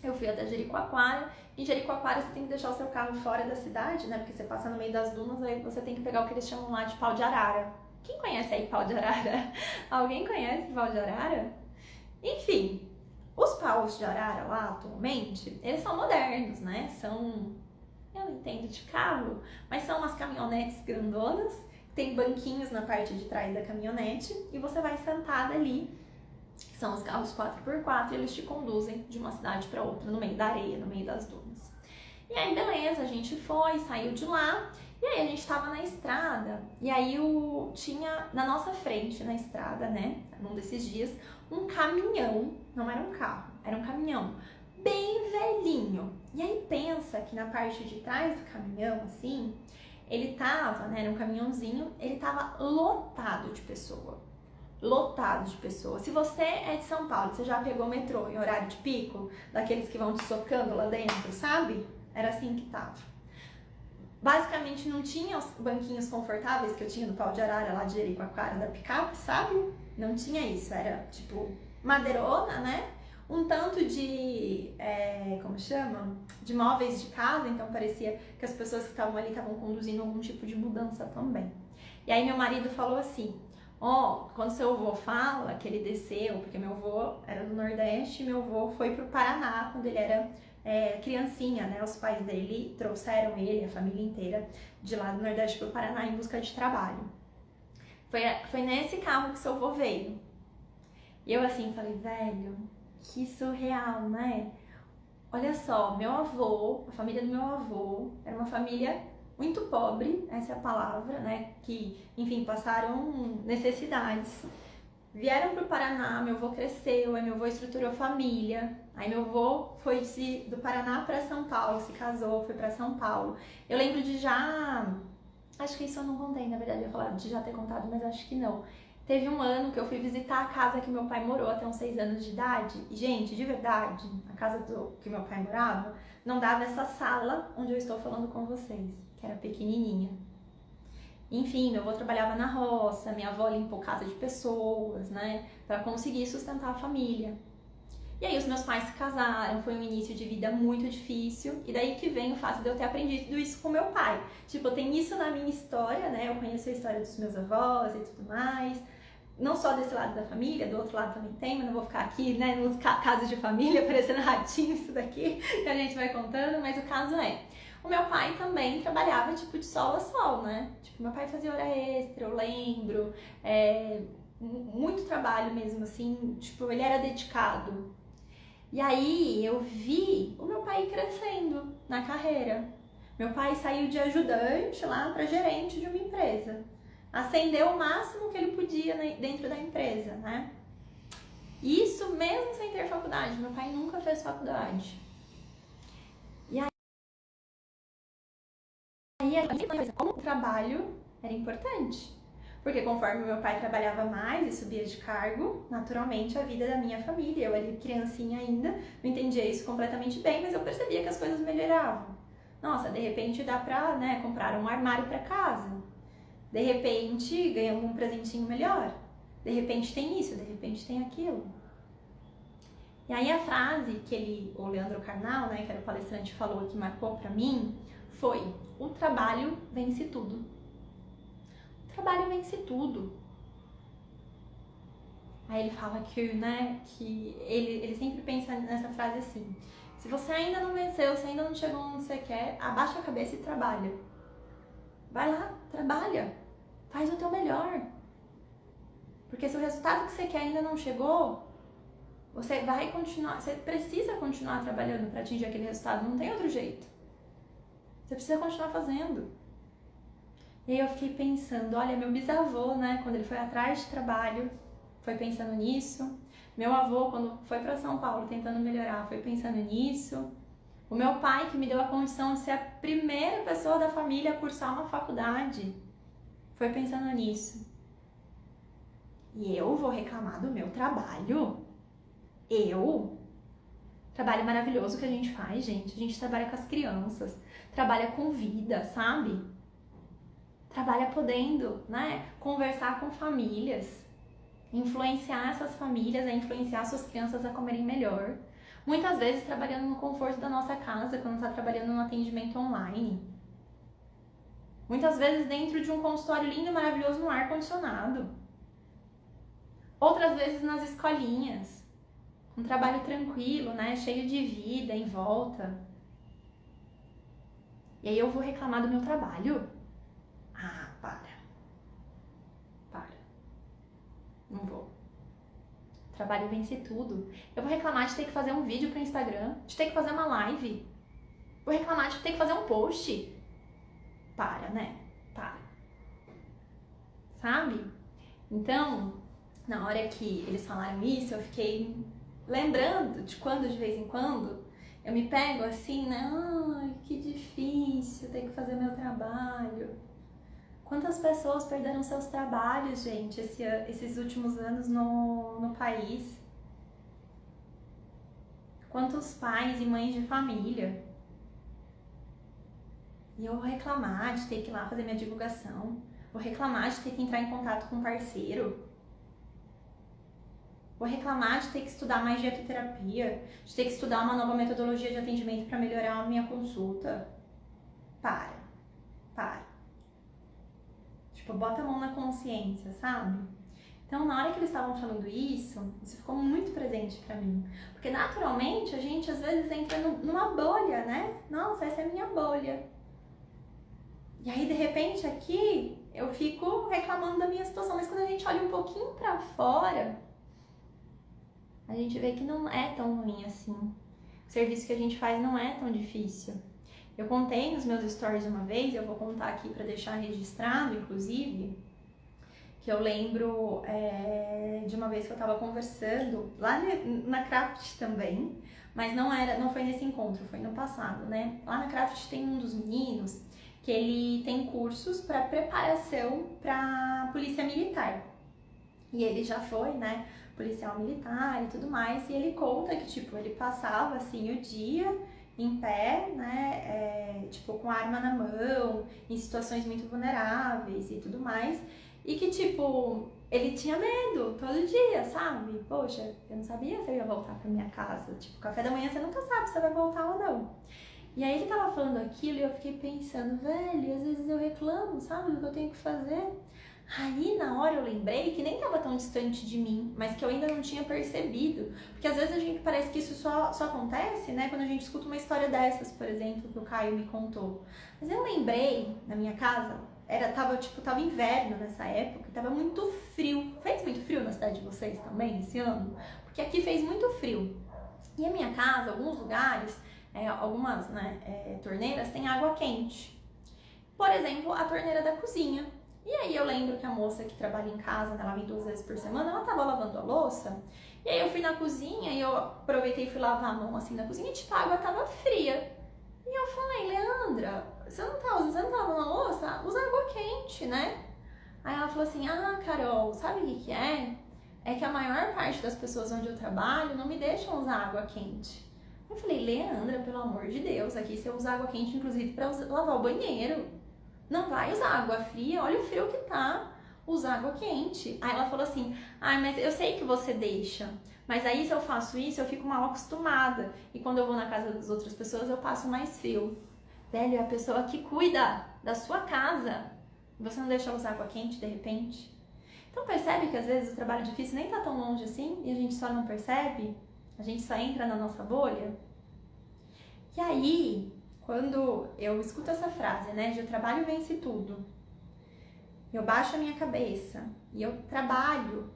eu fui até Jericoacoara. Em Jericoacoara você tem que deixar o seu carro fora da cidade, né? Porque você passa no meio das dunas, aí você tem que pegar o que eles chamam lá de pau de arara. Quem conhece aí pau de arara? Alguém conhece pau de arara? Enfim, os paus de arara lá atualmente, eles são modernos, né? São, eu não entendo de carro, mas são umas caminhonetes grandonas, tem banquinhos na parte de trás da caminhonete e você vai sentada ali. São os carros 4x4 e eles te conduzem de uma cidade para outra, no meio da areia, no meio das dunas. E aí, beleza, a gente foi, saiu de lá, e aí a gente tava na estrada, e aí tinha na nossa frente, na estrada, né, num desses dias, um caminhão, não era um carro, era um caminhão, bem velhinho. E aí pensa que na parte de trás do caminhão, assim, ele tava, né, era um caminhãozinho, ele tava lotado de pessoa. Lotado de pessoas. Se você é de São Paulo, você já pegou o metrô em horário de pico, daqueles que vão te socando lá dentro, sabe? Era assim que tava. Basicamente não tinha os banquinhos confortáveis que eu tinha no pau de arara lá de Jericoacoara da picape, sabe? Não tinha isso, era tipo madeirona, né? Um tanto de, como chama? De móveis de casa, então parecia que as pessoas que estavam ali estavam conduzindo algum tipo de mudança também. E aí meu marido falou assim, quando seu avô fala que ele desceu, porque meu avô era do Nordeste, meu avô foi pro Paraná quando ele era criancinha, né? Os pais dele trouxeram ele, a família inteira, de lá do Nordeste pro Paraná em busca de trabalho. Foi nesse carro que seu avô veio. E eu assim falei, velho, que surreal, né? Olha só, meu avô, a família do meu avô, era uma família muito pobre, essa é a palavra, né? Que, enfim, passaram necessidades. Vieram pro Paraná, meu avô cresceu, aí meu avô estruturou família, aí meu avô foi do Paraná para São Paulo, se casou, foi para São Paulo. Eu lembro de acho que isso eu não contei, na verdade, eu ia falar de já ter contado, mas acho que não. Teve um ano que eu fui visitar a casa que meu pai morou até uns 6 anos de idade, e gente, de verdade, a casa que meu pai morava não dava essa sala onde eu estou falando com vocês, que era pequenininha. Enfim, meu avô trabalhava na roça, minha avó limpou casa de pessoas, né, para conseguir sustentar a família. E aí os meus pais se casaram, foi um início de vida muito difícil, e daí que vem o fato de eu ter aprendido isso com meu pai. Tipo, tem isso na minha história, né, eu conheço a história dos meus avós e tudo mais, não só desse lado da família, do outro lado também tem, mas não vou ficar aqui, né, nos casos de família, parecendo ratinho isso daqui, que a gente vai contando, mas o caso é... O meu pai também trabalhava, tipo, de sol a sol, né? Tipo, meu pai fazia hora extra, eu lembro. Muito trabalho mesmo, assim. Tipo, ele era dedicado. E aí, eu vi o meu pai crescendo na carreira. Meu pai saiu de ajudante lá para gerente de uma empresa. Ascendeu o máximo que ele podia dentro da empresa, né? Isso mesmo sem ter faculdade. Meu pai nunca fez faculdade. Como o trabalho era importante, porque conforme meu pai trabalhava mais e subia de cargo, naturalmente a vida da minha família, eu ali criancinha ainda, não entendia isso completamente bem, mas eu percebia que as coisas melhoravam. Nossa, de repente dá pra, né, comprar um armário para casa, de repente ganhamos um presentinho melhor, de repente tem isso, de repente tem aquilo. E aí a frase que o Leandro Carnal, né, que era o palestrante, falou que marcou pra mim, foi: o trabalho vence tudo. O trabalho vence tudo. Aí ele fala que, né, que ele sempre pensa nessa frase assim: se você ainda não venceu, se ainda não chegou onde você quer, abaixa a cabeça e trabalha. Vai lá, trabalha. Faz o teu melhor. Porque se o resultado que você quer ainda não chegou, você vai continuar, você precisa continuar trabalhando para atingir aquele resultado, não tem outro jeito. Você precisa continuar fazendo. E aí eu fiquei pensando, olha, meu bisavô, né, quando ele foi atrás de trabalho, foi pensando nisso. Meu avô, quando foi para São Paulo tentando melhorar, foi pensando nisso. O meu pai, que me deu a condição de ser a primeira pessoa da família a cursar uma faculdade, foi pensando nisso. E eu vou reclamar do meu trabalho? Trabalho maravilhoso que a gente faz, gente. A gente trabalha com as crianças, trabalha com vida, sabe? Trabalha podendo, né, conversar com famílias, influenciar essas famílias a influenciar suas crianças a comerem melhor. Muitas vezes trabalhando no conforto da nossa casa, quando está trabalhando no atendimento online. Muitas vezes dentro de um consultório lindo e maravilhoso no ar-condicionado. Outras vezes nas escolinhas. Um trabalho tranquilo, né, cheio de vida em volta. E aí eu vou reclamar do meu trabalho? Ah, para. Não vou. Trabalho vence tudo. Eu vou reclamar de ter que fazer um vídeo pro Instagram, de ter que fazer uma live. Vou reclamar de ter que fazer um post. Para, né? Para. Sabe? Então, na hora que eles falaram isso, eu fiquei lembrando de quando, de vez em quando, eu me pego assim, né? Ai, que difícil ter que fazer meu trabalho. Quantas pessoas perderam seus trabalhos, gente, esses últimos anos no país? Quantos pais e mães de família? E eu vou reclamar de ter que ir lá fazer minha divulgação. Vou reclamar de ter que entrar em contato com um parceiro. Vou reclamar de ter que estudar mais dietoterapia, de ter que estudar uma nova metodologia de atendimento para melhorar a minha consulta. Para. Tipo, bota a mão na consciência, sabe? Então, na hora que eles estavam falando isso ficou muito presente pra mim. Porque, naturalmente, a gente, às vezes, entra numa bolha, né? Nossa, essa é a minha bolha. E aí, de repente, aqui, eu fico reclamando da minha situação. Mas quando a gente olha um pouquinho pra fora, a gente vê que não é tão ruim assim. O serviço que a gente faz não é tão difícil. Eu contei nos meus stories uma vez, eu vou contar aqui para deixar registrado, inclusive, que eu lembro de uma vez que eu tava conversando lá na Craft também, mas não foi nesse encontro, foi no passado, né? Lá na Craft tem um dos meninos que ele tem cursos para preparação para polícia militar. E ele já foi, né, policial militar e tudo mais, e ele conta que, tipo, ele passava, assim, o dia em pé, né, tipo, com a arma na mão, em situações muito vulneráveis e tudo mais, e que, tipo, ele tinha medo todo dia, sabe? Poxa, eu não sabia se eu ia voltar pra minha casa, tipo, café da manhã você nunca sabe se você vai voltar ou não. E aí ele tava falando aquilo e eu fiquei pensando, velho, às vezes eu reclamo, sabe, do que eu tenho que fazer. Aí na hora eu lembrei que nem tava tão distante de mim, mas que eu ainda não tinha percebido. Porque às vezes a gente parece que isso só acontece, né, quando a gente escuta uma história dessas, por exemplo, que o Caio me contou. Mas eu lembrei, na minha casa, tava inverno nessa época, tava muito frio. Fez muito frio na cidade de vocês também esse ano? Porque aqui fez muito frio. E a minha casa, alguns lugares, algumas, né, torneiras têm água quente. Por exemplo, a torneira da cozinha. E aí eu lembro que a moça que trabalha em casa, ela vem 2 vezes por semana, ela tava lavando a louça. E aí eu fui na cozinha e eu aproveitei e fui lavar a mão assim na cozinha e tipo, a água tava fria. E eu falei, Leandra, você não tá lavando a louça? Usa água quente, né? Aí ela falou assim, ah, Carol, sabe o que é? É que a maior parte das pessoas onde eu trabalho não me deixam usar água quente. Eu falei, Leandra, pelo amor de Deus, aqui você usa água quente inclusive pra lavar o banheiro. Não vai usar água fria, olha o frio que tá, usa água quente. Aí ela falou assim, mas eu sei que você deixa, mas aí se eu faço isso eu fico mal acostumada. E quando eu vou na casa das outras pessoas eu passo mais frio. Velho, é a pessoa que cuida da sua casa, você não deixa ela usar água quente de repente? Então percebe que às vezes o trabalho difícil nem tá tão longe assim e a gente só não percebe? A gente só entra na nossa bolha? E aí, quando eu escuto essa frase, né, de o trabalho vence tudo, eu baixo a minha cabeça e eu trabalho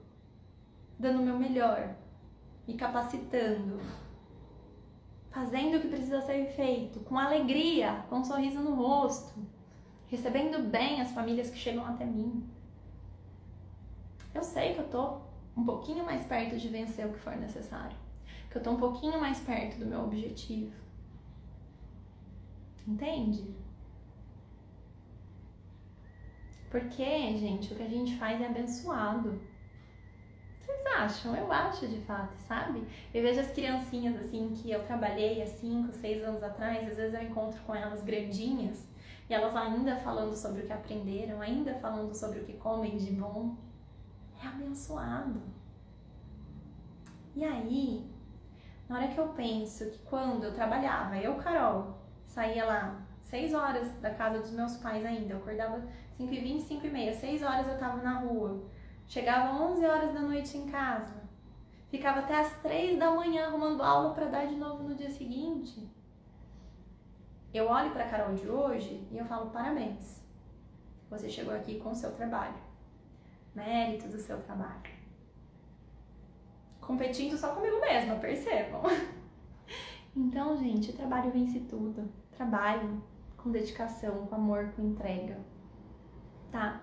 dando o meu melhor, me capacitando, fazendo o que precisa ser feito, com alegria, com um sorriso no rosto, recebendo bem as famílias que chegam até mim. Eu sei que eu tô um pouquinho mais perto de vencer o que for necessário, que eu tô um pouquinho mais perto do meu objetivo. Entende? Porque, gente, o que a gente faz é abençoado. Vocês acham? Eu acho de fato, sabe? Eu vejo as criancinhas assim que eu trabalhei há 5, 6 anos atrás, às vezes eu encontro com elas grandinhas e elas ainda falando sobre o que aprenderam, ainda falando sobre o que comem de bom. É abençoado. E aí, na hora que eu penso que quando eu trabalhava, eu, Carol, saía lá 6 horas da casa dos meus pais ainda, eu acordava 5h20, 5h30, 6 horas eu tava na rua, chegava 11 horas da noite em casa, ficava até as 3 da manhã arrumando aula para dar de novo no dia seguinte. Eu olho pra Carol de hoje e eu falo, parabéns, você chegou aqui com o seu trabalho, mérito do seu trabalho. Competindo só comigo mesma, percebam. Então, gente, o trabalho vence tudo. Trabalho com dedicação, com amor, com entrega, tá?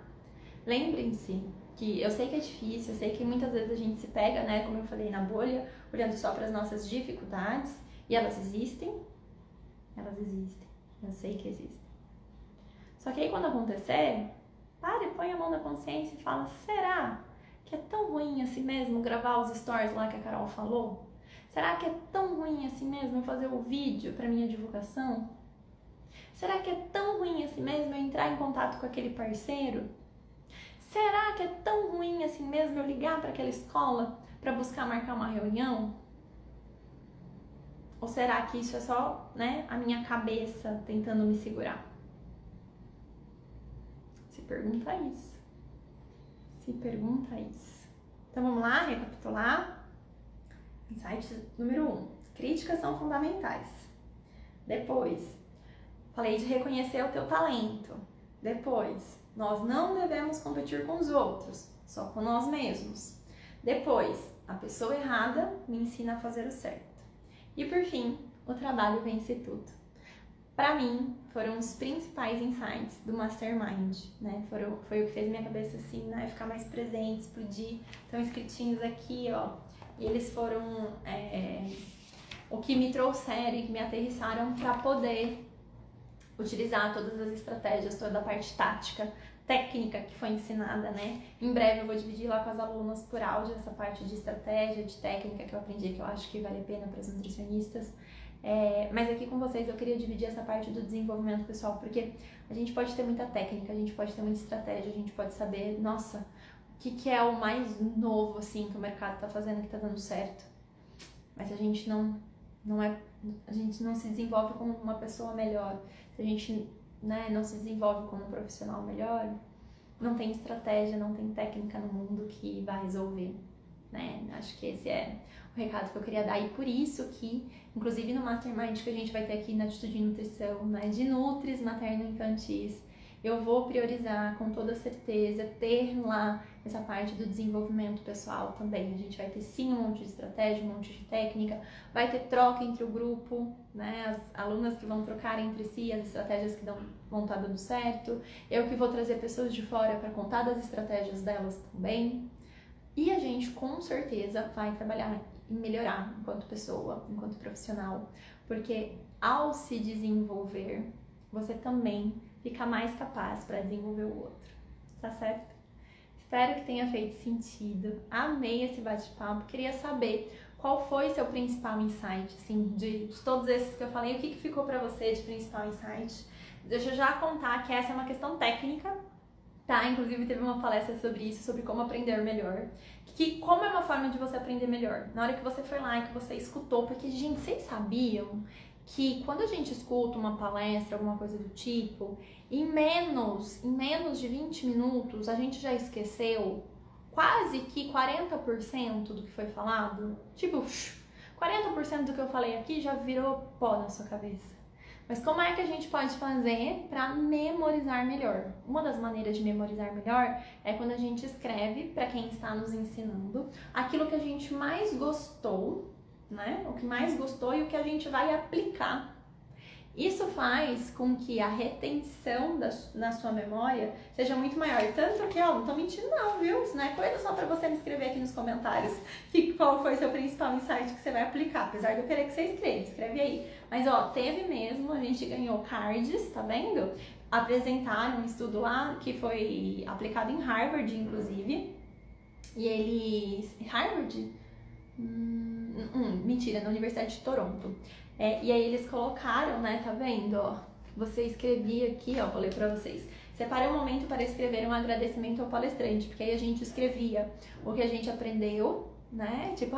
Lembrem-se que eu sei que é difícil, eu sei que muitas vezes a gente se pega, né, como eu falei, na bolha, olhando só para as nossas dificuldades, e elas existem, eu sei que existem. Só que aí quando acontecer, para e põe a mão na consciência e fala, será que é tão ruim assim mesmo gravar os stories lá que a Carol falou? Será que é tão ruim assim mesmo eu fazer o vídeo para minha divulgação? Será que é tão ruim assim mesmo eu entrar em contato com aquele parceiro? Será que é tão ruim assim mesmo eu ligar para aquela escola para buscar marcar uma reunião? Ou será que isso é só, né, a minha cabeça tentando me segurar? Se pergunta isso. Se pergunta isso. Então vamos lá, recapitular. Insight número 1. Críticas são fundamentais. Depois, falei de reconhecer o teu talento. Depois, nós não devemos competir com os outros, só com nós mesmos. Depois, a pessoa errada me ensina a fazer o certo. E por fim, o trabalho vence tudo. Pra mim, foram os principais insights do Mastermind, né? Foi o que fez minha cabeça assim, né? Ficar mais presente, explodir. Estão escritinhos aqui, ó. E eles foram o que me trouxeram e que me aterrissaram para poder utilizar todas as estratégias, toda a parte tática, técnica que foi ensinada, né? Em breve eu vou dividir lá com as alunas por áudio essa parte de estratégia, de técnica que eu aprendi, que eu acho que vale a pena para as nutricionistas. Mas aqui com vocês eu queria dividir essa parte do desenvolvimento pessoal, porque a gente pode ter muita técnica, a gente pode ter muita estratégia, a gente pode saber, nossa, o que é o mais novo, assim, que o mercado tá fazendo que tá dando certo. Mas a gente a gente não se desenvolve como uma pessoa melhor, se a gente, né, não se desenvolve como um profissional melhor, não tem estratégia, não tem técnica no mundo que vai resolver, né? Acho que esse é o recado que eu queria dar, e por isso que, inclusive no Mastermind que a gente vai ter aqui na Atitude de Nutrição, né, de Nutris Materno-Infantis, eu vou priorizar com toda certeza ter lá essa parte do desenvolvimento pessoal também. A gente vai ter sim um monte de estratégia, um monte de técnica, vai ter troca entre o grupo, né? As alunas que vão trocar entre si as estratégias que vão estar dando certo, eu que vou trazer pessoas de fora para contar das estratégias delas também. E a gente com certeza vai trabalhar em melhorar enquanto pessoa, enquanto profissional, porque ao se desenvolver, você também fica mais capaz para desenvolver o outro, tá certo? Espero que tenha feito sentido. Amei esse bate-papo. Queria saber qual foi seu principal insight, assim, de todos esses que eu falei, o que ficou para você de principal insight? Deixa eu já contar que essa é uma questão técnica, tá? Inclusive teve uma palestra sobre isso, sobre como aprender melhor. Como é uma forma de você aprender melhor? Na hora que você foi lá e que você escutou, porque, gente, vocês sabiam que quando a gente escuta uma palestra, alguma coisa do tipo, em menos de 20 minutos a gente já esqueceu quase que 40% do que foi falado? Tipo, 40% do que eu falei aqui já virou pó na sua cabeça. Mas como é que a gente pode fazer para memorizar melhor? Uma das maneiras de memorizar melhor é quando a gente escreve, para quem está nos ensinando, aquilo que a gente mais gostou, né? O que mais gostou e o que a gente vai aplicar. Isso faz com que a retenção na sua memória seja muito maior. Tanto que, ó, não tô mentindo não, viu? Isso não é coisa só pra você me escrever aqui nos comentários qual foi seu principal insight que você vai aplicar. Apesar de eu querer que você escreve aí. Mas, ó, teve mesmo, a gente ganhou cards, tá vendo? Apresentaram um estudo lá que foi aplicado em Harvard, inclusive. E eles... Harvard? Mentira, na Universidade de Toronto. E aí eles colocaram, né, tá vendo, ó, você escrevia aqui, ó, vou ler pra vocês. Separe um momento para escrever um agradecimento ao palestrante, porque aí a gente escrevia o que a gente aprendeu, né, tipo,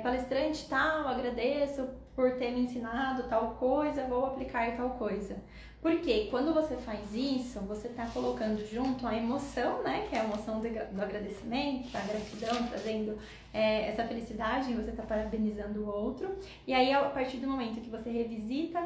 palestrante tal, agradeço por ter me ensinado tal coisa, vou aplicar tal coisa. Porque quando você faz isso, você tá colocando junto a emoção, né, que é a emoção do agradecimento, a gratidão, trazendo essa felicidade, você tá parabenizando o outro. E aí, a partir do momento que você revisita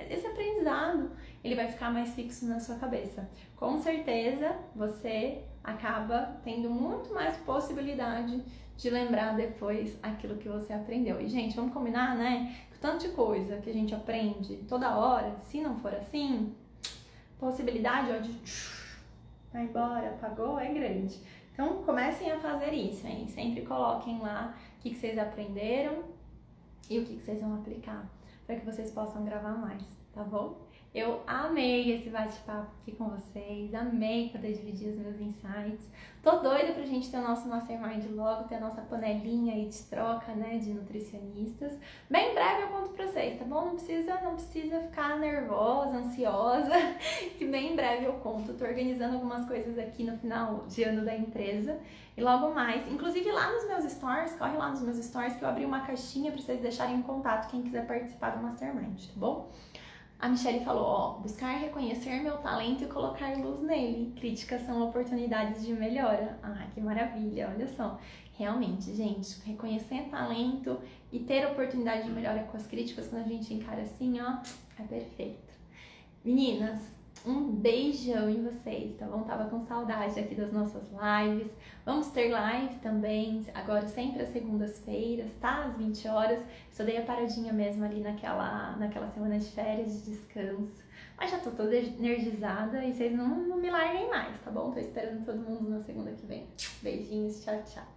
esse aprendizado, ele vai ficar mais fixo na sua cabeça. Com certeza, você acaba tendo muito mais possibilidade de lembrar depois aquilo que você aprendeu. E, gente, vamos combinar, né? Que tanto de coisa que a gente aprende toda hora, se não for assim, possibilidade de vai embora, apagou, é grande. Então, comecem a fazer isso, hein? Sempre coloquem lá o que vocês aprenderam e o que vocês vão aplicar, para que vocês possam gravar mais, tá bom? Eu amei esse bate-papo aqui com vocês, amei poder dividir os meus insights. Tô doida pra gente ter o nosso Mastermind logo, ter a nossa panelinha aí de troca, né, de nutricionistas. Bem breve eu conto pra vocês, tá bom? Não precisa ficar nervosa, ansiosa, que bem em breve eu conto. Tô organizando algumas coisas aqui no final de ano da empresa e logo mais. Inclusive lá nos meus stories, corre lá nos meus stories que eu abri uma caixinha pra vocês deixarem em contato quem quiser participar do Mastermind, tá bom? A Michelle falou, ó, buscar reconhecer meu talento e colocar luz nele. Críticas são oportunidades de melhora. Ah, que maravilha, olha só. Realmente, gente, reconhecer talento e ter oportunidade de melhora com as críticas, quando a gente encara assim, ó, é perfeito. Meninas, Um beijão em vocês, tá bom? Tava com saudade aqui das nossas lives. Vamos ter live também, agora sempre às segundas-feiras, tá? Às 20 horas. Só dei a paradinha mesmo ali naquela semana de férias, de descanso. Mas já tô toda energizada e vocês não me larguem mais, tá bom? Tô esperando todo mundo na segunda que vem. Beijinhos, tchau, tchau.